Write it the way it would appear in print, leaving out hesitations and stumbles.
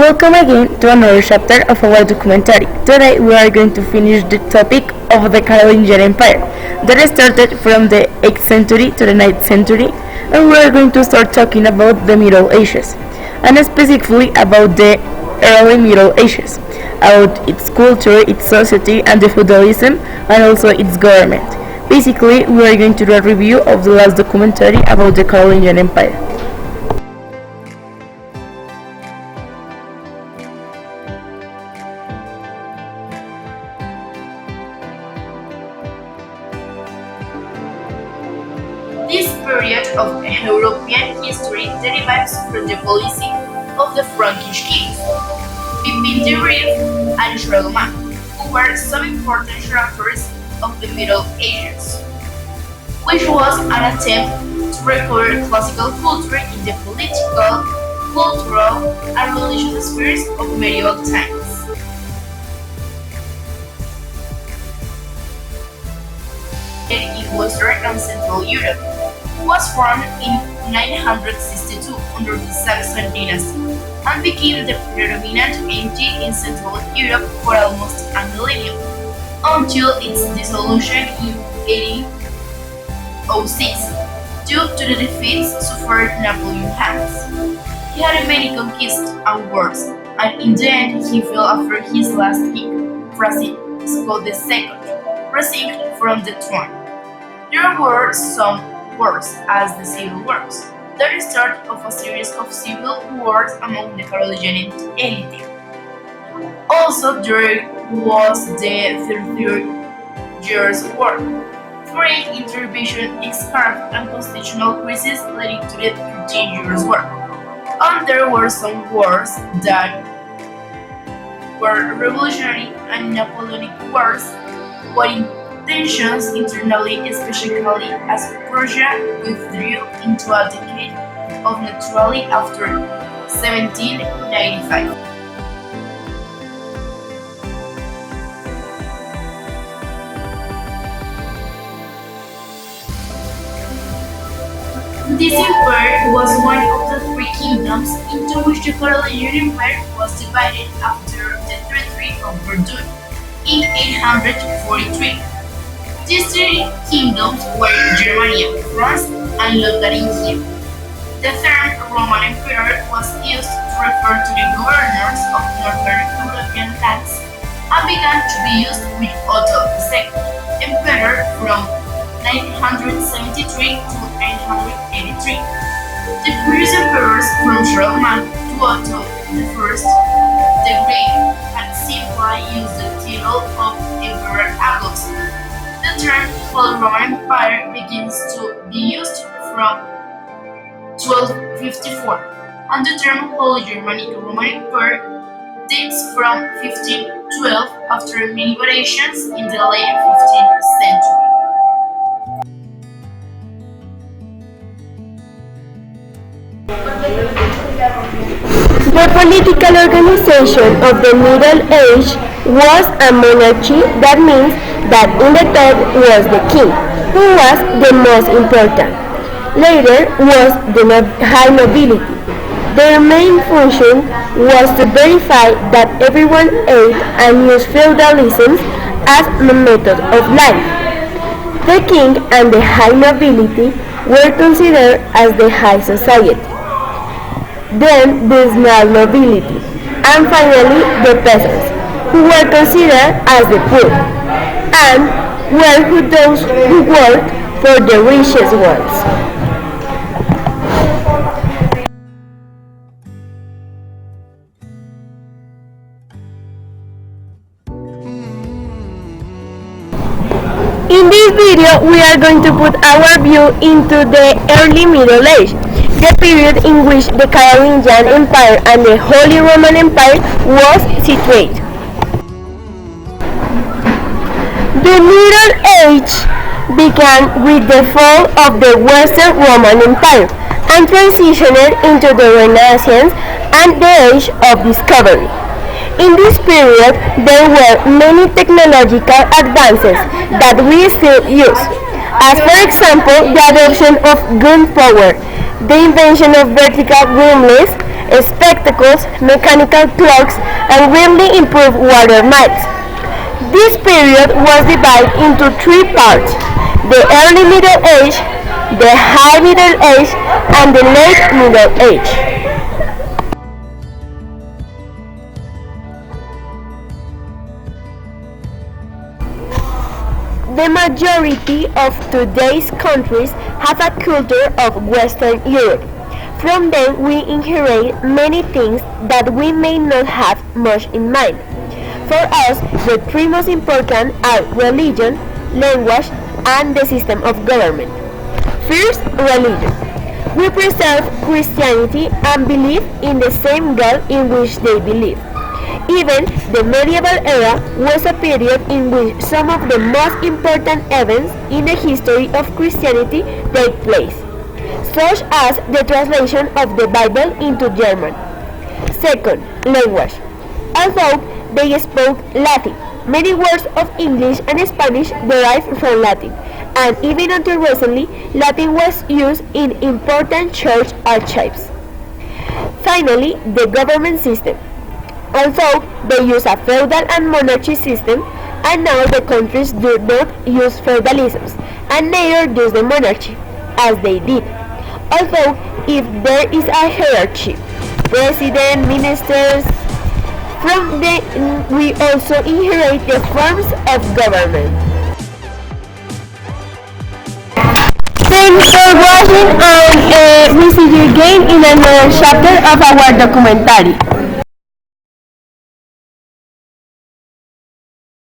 Welcome again to another chapter of our documentary. Today we are going to finish the topic of the Carolingian Empire that started from the 8th century to the 9th century, and we are going to start talking about the Middle Ages, and specifically about the early Middle Ages, about its culture, its society, and the feudalism, and also its government. Basically, we are going to do a review of the last documentary about the Carolingian Empire. This period of European history derives from the policy of the Frankish kings, between the Rif and Charlemagne, who were some important characters of the Middle Ages, which was an attempt to recover classical culture in the political, cultural, and religious spheres of medieval times. In Western and Central Europe, was formed in 962 under the Saxon dynasty and became the predominant entity in Central Europe for almost a millennium, until its dissolution in 1806 due to the defeats suffered Napoleon's hands. He had many conquests and wars, and in the end he fell after his last king, Francisco II, resigned from the throne. There were some wars, as the Civil Wars, the start of a series of civil wars among the Carolingian elite. Also, there was the 30 Years' War, foreign intervention, scarf, and constitutional crisis leading to the 13 Years' War. And there were some wars that were revolutionary and Napoleonic wars, but tensions internally, especially as Prussia withdrew into a decade of neutrality after 1795. This empire was one of the three kingdoms into which the Carolingian Empire was divided after the Treaty of Verdun in 843. These three kingdoms were Germany, France, and Lotharingia. The term Roman Emperor was used to refer to the governors of northern European lands and began to be used with Otto II, Emperor from 973 to 983. The previous emperors from Charlemagne to Otto I the Great had simply used the title of Emperor August. The term Holy Roman Empire begins to be used from 1254, and the term Holy Germanic Roman Empire dates from 1512 after many variations in the late 15th century. The political organization of the Middle Age was a monarchy. That means that in the top was the king, who was the most important. Later was the high nobility. Their main function was to verify that everyone ate and used feudalism as a method of life. The king and the high nobility were considered as the high society. Then the small nobility, and finally the peasants, who were considered as the poor, and were those who worked for the richest ones. In this video, we are going to put our view into the early Middle Age, the period in which the Carolingian Empire and the Holy Roman Empire was situated. The Middle Age began with the fall of the Western Roman Empire and transitioned into the Renaissance and the Age of Discovery. In this period, there were many technological advances that we still use, as for example the adoption of gunpowder, the invention of vertical windmills, spectacles, mechanical clocks, and greatly improved water miles. This period was divided into three parts: the early Middle Age, the High Middle Age, and the Late Middle Age. The majority of today's countries have a culture of Western Europe. From them we inherit many things that we may not have much in mind. For us, the three most important are religion, language, and the system of government. First, religion. We preserve Christianity and believe in the same God in which they believe. Even the medieval era was a period in which some of the most important events in the history of Christianity take place, such as the translation of the Bible into German. Second, language. Although they spoke Latin, many words of English and Spanish derived from Latin, and even until recently, Latin was used in important church archives. Finally, the government system. Although they use a feudal and monarchy system, and now the countries do not use feudalism, and neither does the monarchy, as they did. Although, if there is a hierarchy, president, ministers, from them we also inherit the forms of government. Thanks for watching, and we see you again in another chapter of our documentary.